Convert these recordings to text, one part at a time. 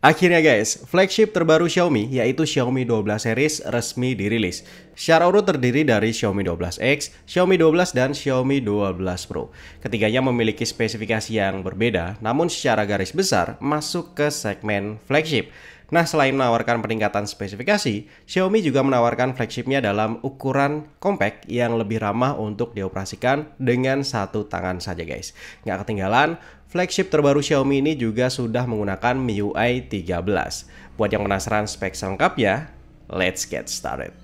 Akhirnya guys, flagship terbaru Xiaomi yaitu Xiaomi 12 series resmi dirilis. Secara urut terdiri dari Xiaomi 12X, Xiaomi 12 dan Xiaomi 12 Pro. Ketiganya memiliki spesifikasi yang berbeda, namun secara garis besar masuk ke segmen flagship. Nah, selain menawarkan peningkatan spesifikasi, Xiaomi juga menawarkan flagshipnya dalam ukuran compact yang lebih ramah untuk dioperasikan dengan satu tangan saja guys. Nggak ketinggalan, flagship terbaru Xiaomi ini juga sudah menggunakan MIUI 13. Buat yang penasaran spek selengkapnya, let's get started.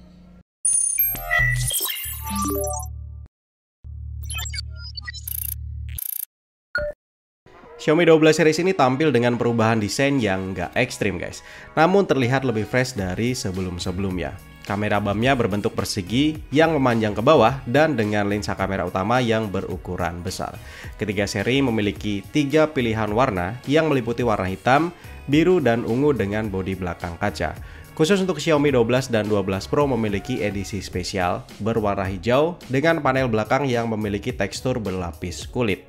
Xiaomi 12 series ini tampil dengan perubahan desain yang nggak ekstrim guys, namun terlihat lebih fresh dari sebelum-sebelumnya. Kamera BAM-nya berbentuk persegi yang memanjang ke bawah dan dengan lensa kamera utama yang berukuran besar. Ketiga seri memiliki 3 pilihan warna yang meliputi warna hitam, biru, dan ungu dengan bodi belakang kaca. Khusus untuk Xiaomi 12 dan 12 Pro memiliki edisi spesial berwarna hijau dengan panel belakang yang memiliki tekstur berlapis kulit.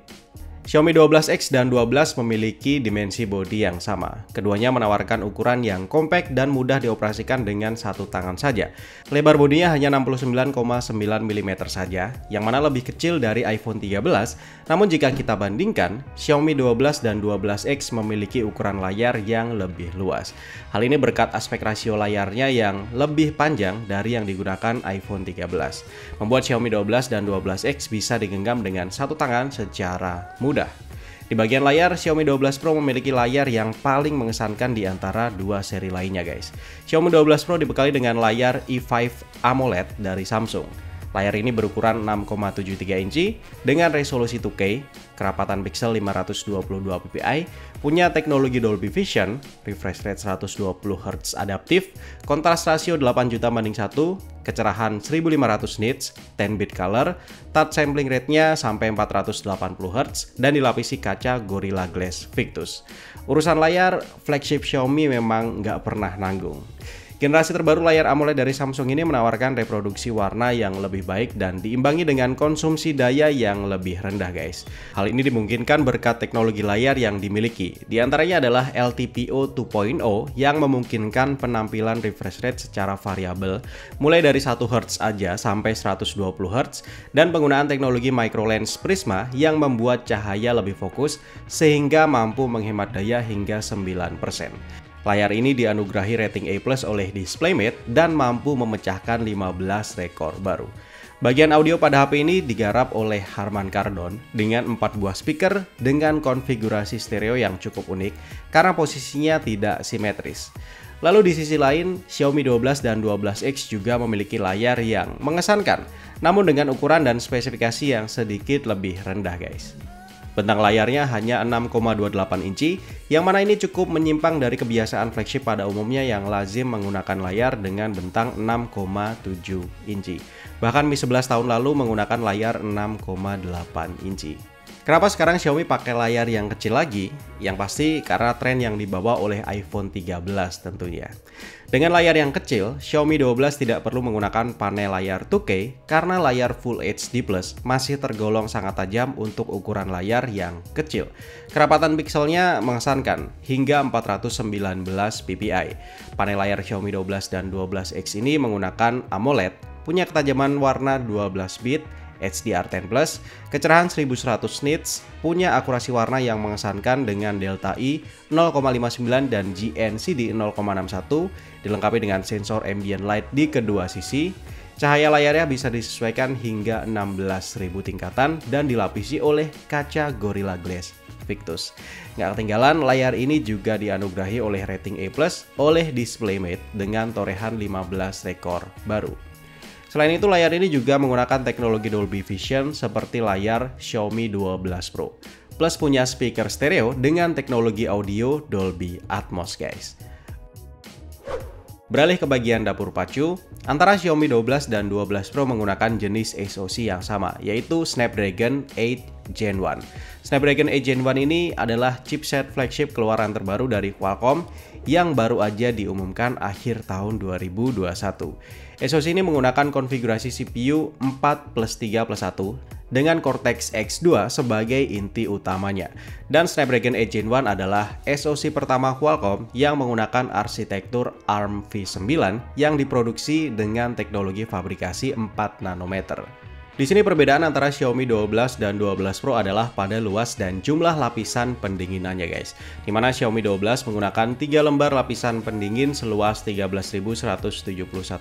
Xiaomi 12X dan 12 memiliki dimensi bodi yang sama. Keduanya menawarkan ukuran yang compact dan mudah dioperasikan dengan satu tangan saja. Lebar bodinya hanya 69,9 mm saja, yang mana lebih kecil dari iPhone 13. Namun jika kita bandingkan, Xiaomi 12 dan 12X memiliki ukuran layar yang lebih luas. Hal ini berkat aspek rasio layarnya yang lebih panjang dari yang digunakan iPhone 13. Membuat Xiaomi 12 dan 12X bisa digenggam dengan satu tangan secara mudah. Di bagian layar, Xiaomi 12 Pro memiliki layar yang paling mengesankan di antara dua seri lainnya guys. Xiaomi 12 Pro dibekali dengan layar E5 AMOLED dari Samsung. Layar ini berukuran 6,73 inci dengan resolusi 2K, kerapatan pixel 522 ppi, punya teknologi Dolby Vision, refresh rate 120 Hz adaptif, kontras rasio 8:1, kecerahan 1500 nits, 10-bit color, touch sampling rate-nya sampai 480 Hz, dan dilapisi kaca Gorilla Glass Victus. Urusan layar, flagship Xiaomi memang nggak pernah nanggung. Generasi terbaru layar AMOLED dari Samsung ini menawarkan reproduksi warna yang lebih baik dan diimbangi dengan konsumsi daya yang lebih rendah guys. Hal ini dimungkinkan berkat teknologi layar yang dimiliki. Di antaranya adalah LTPO 2.0 yang memungkinkan penampilan refresh rate secara variabel mulai dari 1 Hz aja sampai 120 Hz dan penggunaan teknologi microlens prisma yang membuat cahaya lebih fokus sehingga mampu menghemat daya hingga 9%. Layar ini dianugerahi rating A+ oleh DisplayMate dan mampu memecahkan 15 rekor baru. Bagian audio pada HP ini digarap oleh Harman Kardon dengan 4 buah speaker dengan konfigurasi stereo yang cukup unik karena posisinya tidak simetris. Lalu di sisi lain, Xiaomi 12 dan 12X juga memiliki layar yang mengesankan, namun dengan ukuran dan spesifikasi yang sedikit lebih rendah guys. Bentang layarnya hanya 6,28 inci, yang mana ini cukup menyimpang dari kebiasaan flagship pada umumnya yang lazim menggunakan layar dengan bentang 6,7 inci. Bahkan Mi 11 tahun lalu menggunakan layar 6,8 inci. Kenapa sekarang Xiaomi pakai layar yang kecil lagi? Yang pasti karena tren yang dibawa oleh iPhone 13 tentunya. Dengan layar yang kecil, Xiaomi 12 tidak perlu menggunakan panel layar 2K karena layar Full HD Plus masih tergolong sangat tajam untuk ukuran layar yang kecil. Kerapatan pikselnya mengesankan hingga 419 ppi. Panel layar Xiaomi 12 dan 12X ini menggunakan AMOLED, punya ketajaman warna 12 bit, HDR10+, kecerahan 1100 nits, punya akurasi warna yang mengesankan dengan delta I 0,59 dan GNCD 0,61, dilengkapi dengan sensor ambient light di kedua sisi. Cahaya layarnya bisa disesuaikan hingga 16.000 tingkatan dan dilapisi oleh kaca Gorilla Glass Victus. Nggak ketinggalan, layar ini juga dianugerahi oleh rating A+ oleh DisplayMate dengan torehan 15 rekor baru. Selain itu, layar ini juga menggunakan teknologi Dolby Vision seperti layar Xiaomi 12 Pro. Plus punya speaker stereo dengan teknologi audio Dolby Atmos guys. Beralih ke bagian dapur pacu, antara Xiaomi 12 dan 12 Pro menggunakan jenis SoC yang sama, yaitu Snapdragon 8 Gen 1. Snapdragon 8 Gen 1 ini adalah chipset flagship keluaran terbaru dari Qualcomm yang baru aja diumumkan akhir tahun 2021. SoC ini menggunakan konfigurasi CPU 4+3+1 dengan Cortex X2 sebagai inti utamanya. Dan Snapdragon 8 Gen 1 adalah SoC pertama Qualcomm yang menggunakan arsitektur ARM v9 yang diproduksi dengan teknologi fabrikasi 4 nanometer. Di sini perbedaan antara Xiaomi 12 dan 12 Pro adalah pada luas dan jumlah lapisan pendinginannya guys. Dimana Xiaomi 12 menggunakan 3 lembar lapisan pendingin seluas 13.171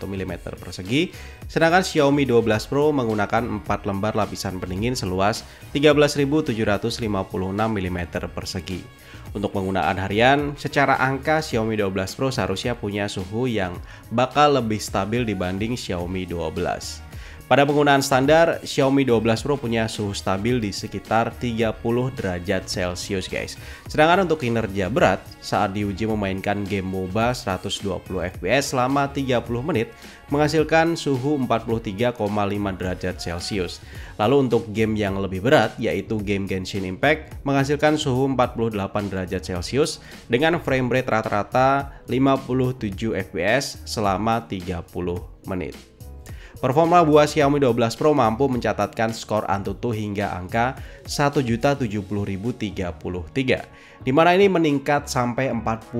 mm persegi, sedangkan Xiaomi 12 Pro menggunakan 4 lembar lapisan pendingin seluas 13.756 mm persegi. Untuk penggunaan harian, secara angka Xiaomi 12 Pro seharusnya punya suhu yang bakal lebih stabil dibanding Xiaomi 12. Pada penggunaan standar, Xiaomi 12 Pro punya suhu stabil di sekitar 30 derajat Celcius guys. Sedangkan untuk kinerja berat, saat diuji memainkan game MOBA 120 fps selama 30 menit, menghasilkan suhu 43,5 derajat Celcius. Lalu untuk game yang lebih berat, yaitu game Genshin Impact, menghasilkan suhu 48 derajat Celcius dengan frame rate rata-rata 57 fps selama 30 menit. Performa buah Xiaomi 12 Pro mampu mencatatkan skor Antutu hingga angka 1.070.033, di mana ini meningkat sampai 41%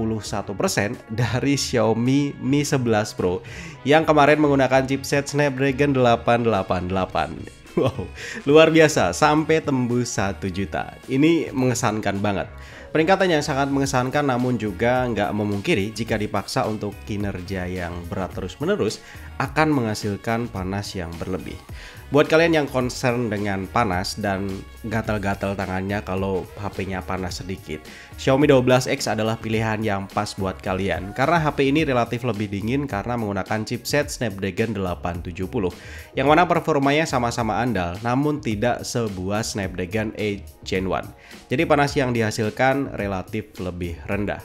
dari Xiaomi Mi 11 Pro yang kemarin menggunakan chipset Snapdragon 888. Wow, luar biasa, sampai tembus 1 juta. Ini mengesankan banget. Peningkatan yang sangat mengesankan namun juga nggak memungkiri jika dipaksa untuk kinerja yang berat terus-menerus akan menghasilkan panas yang berlebih. Buat kalian yang concern dengan panas dan gatal-gatal tangannya kalau HP-nya panas sedikit, Xiaomi 12X adalah pilihan yang pas buat kalian karena HP ini relatif lebih dingin karena menggunakan chipset Snapdragon 870 yang mana performanya sama-sama andal namun tidak sebuah Snapdragon 8 Gen 1. Jadi panas yang dihasilkan relatif lebih rendah.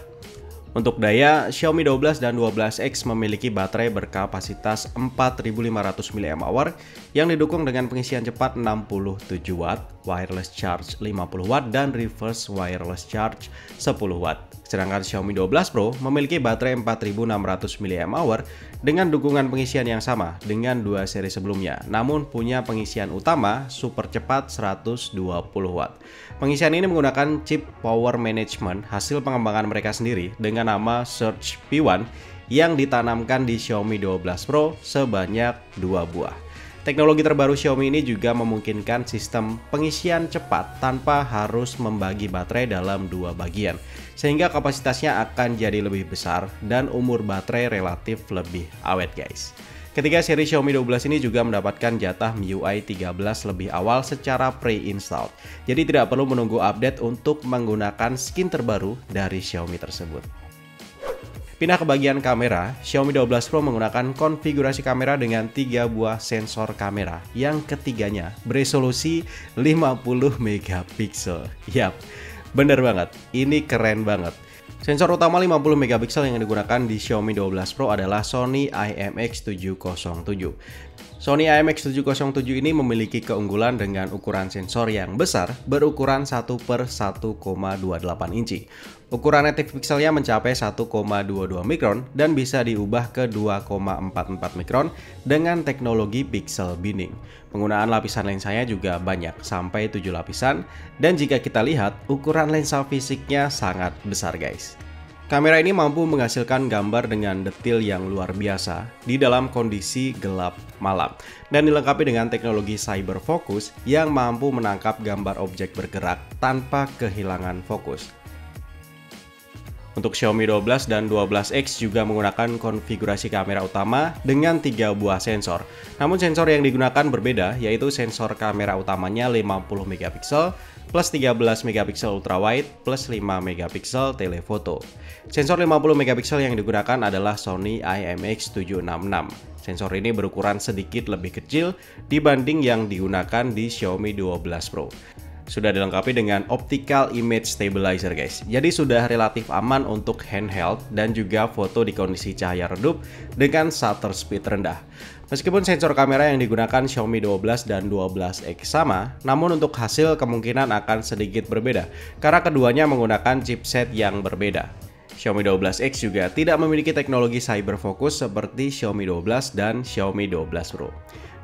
Untuk daya, Xiaomi 12 dan 12X memiliki baterai berkapasitas 4500 mAh yang didukung dengan pengisian cepat 67 Watt, wireless charge 50 Watt, dan reverse wireless charge 10 Watt. Sedangkan Xiaomi 12 Pro memiliki baterai 4600 mAh dengan dukungan pengisian yang sama dengan dua seri sebelumnya, namun punya pengisian utama super cepat 120 Watt. Pengisian ini menggunakan chip power management hasil pengembangan mereka sendiri dengan nama Surge P1 yang ditanamkan di Xiaomi 12 Pro sebanyak 2 buah. Teknologi terbaru Xiaomi ini juga memungkinkan sistem pengisian cepat tanpa harus membagi baterai dalam dua bagian, sehingga kapasitasnya akan jadi lebih besar dan umur baterai relatif lebih awet guys. Ketiga seri Xiaomi 12 ini juga mendapatkan jatah MIUI 13 lebih awal secara pre-installed, jadi tidak perlu menunggu update untuk menggunakan skin terbaru dari Xiaomi tersebut. Pindah ke bagian kamera, Xiaomi 12 Pro menggunakan konfigurasi kamera dengan 3 buah sensor kamera yang ketiganya beresolusi 50 megapiksel. Yap, bener banget, ini keren banget. Sensor utama 50 megapiksel yang digunakan di Xiaomi 12 Pro adalah Sony IMX707. Sony IMX707 ini memiliki keunggulan dengan ukuran sensor yang besar berukuran 1/1,28 inci. Ukuran native pixelnya mencapai 1,22 mikron dan bisa diubah ke 2,44 mikron dengan teknologi pixel binning. Penggunaan lapisan lensanya juga banyak, sampai 7 lapisan, dan jika kita lihat, ukuran lensa fisiknya sangat besar guys. Kamera ini mampu menghasilkan gambar dengan detail yang luar biasa di dalam kondisi gelap malam dan dilengkapi dengan teknologi cyber focus yang mampu menangkap gambar objek bergerak tanpa kehilangan fokus. Untuk Xiaomi 12 dan 12X juga menggunakan konfigurasi kamera utama dengan 3 buah sensor. Namun sensor yang digunakan berbeda, yaitu sensor kamera utamanya 50 megapiksel plus 13 megapiksel ultrawide plus 5 megapiksel telefoto. Sensor 50 megapiksel yang digunakan adalah Sony IMX766. Sensor ini berukuran sedikit lebih kecil dibanding yang digunakan di Xiaomi 12 Pro. Sudah dilengkapi dengan Optical Image Stabilizer guys. Jadi sudah relatif aman untuk handheld dan juga foto di kondisi cahaya redup dengan shutter speed rendah. Meskipun sensor kamera yang digunakan Xiaomi 12 dan 12X sama, namun untuk hasil kemungkinan akan sedikit berbeda karena keduanya menggunakan chipset yang berbeda. Xiaomi 12X juga tidak memiliki teknologi cyberfocus seperti Xiaomi 12 dan Xiaomi 12 Pro.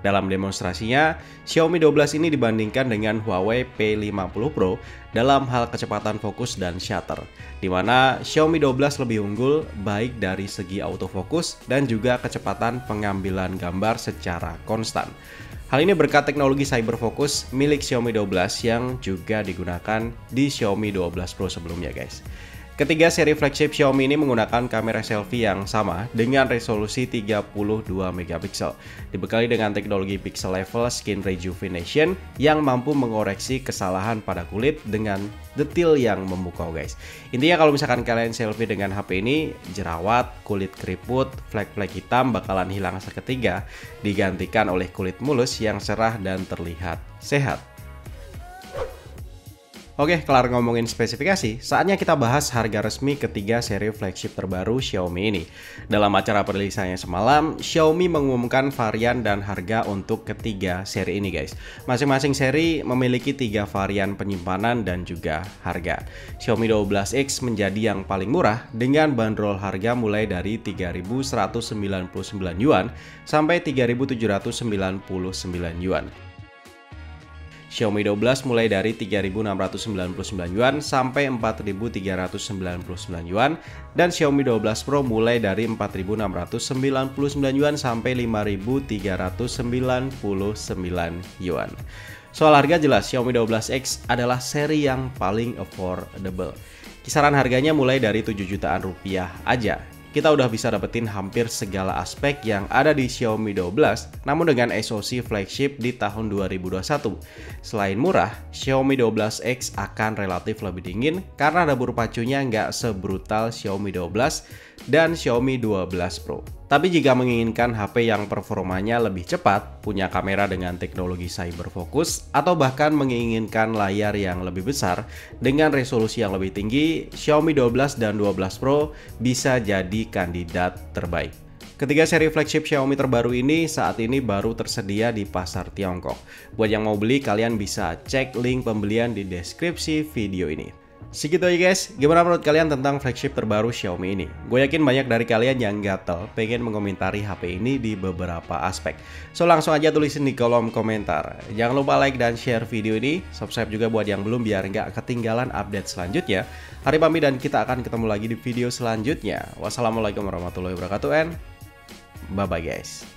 Dalam demonstrasinya, Xiaomi 12 ini dibandingkan dengan Huawei P50 Pro dalam hal kecepatan fokus dan shutter, di mana Xiaomi 12 lebih unggul baik dari segi autofokus dan juga kecepatan pengambilan gambar secara konstan. Hal ini berkat teknologi cyberfocus milik Xiaomi 12 yang juga digunakan di Xiaomi 12 Pro sebelumnya guys. Ketiga seri flagship Xiaomi ini menggunakan kamera selfie yang sama dengan resolusi 32 megapiksel, dibekali dengan teknologi pixel level skin rejuvenation yang mampu mengoreksi kesalahan pada kulit dengan detail yang memukau guys. Intinya kalau misalkan kalian selfie dengan HP ini, jerawat, kulit keriput, flek-flek hitam bakalan hilang seketika, digantikan oleh kulit mulus yang cerah dan terlihat sehat. Oke, kelar ngomongin spesifikasi, saatnya kita bahas harga resmi ketiga seri flagship terbaru Xiaomi ini. Dalam acara perilisannya semalam, Xiaomi mengumumkan varian dan harga untuk ketiga seri ini guys. Masing-masing seri memiliki 3 varian penyimpanan dan juga harga. Xiaomi 12X menjadi yang paling murah dengan bandrol harga mulai dari 3.199 yuan sampai 3.799 yuan. Xiaomi 12 mulai dari 3.699 yuan sampai 4.399 yuan, dan Xiaomi 12 Pro mulai dari 4.699 yuan sampai 5.399 yuan. Soal harga jelas, Xiaomi 12X adalah seri yang paling affordable. Kisaran harganya mulai dari 7 jutaan rupiah aja. Kita udah bisa dapetin hampir segala aspek yang ada di Xiaomi 12, namun dengan SoC flagship di tahun 2021. Selain murah, Xiaomi 12X akan relatif lebih dingin karena dapur pacunya nggak sebrutal Xiaomi 12 dan Xiaomi 12 Pro. Tapi jika menginginkan HP yang performanya lebih cepat, punya kamera dengan teknologi cyberfocus, atau bahkan menginginkan layar yang lebih besar dengan resolusi yang lebih tinggi, Xiaomi 12 dan 12 Pro bisa jadi kandidat terbaik. Ketiga seri flagship Xiaomi terbaru ini saat ini baru tersedia di pasar Tiongkok. Buat yang mau beli, kalian bisa cek link pembelian di deskripsi video ini. Segitu aja guys, gimana menurut kalian tentang flagship terbaru Xiaomi ini? Gue yakin banyak dari kalian yang gatel pengen mengomentari HP ini di beberapa aspek. So langsung aja tulisin di kolom komentar. Jangan lupa like dan share video ini, subscribe juga buat yang belum biar nggak ketinggalan update selanjutnya. Hari pamit dan kita akan ketemu lagi di video selanjutnya. Wassalamualaikum warahmatullahi wabarakatuh and bye bye guys.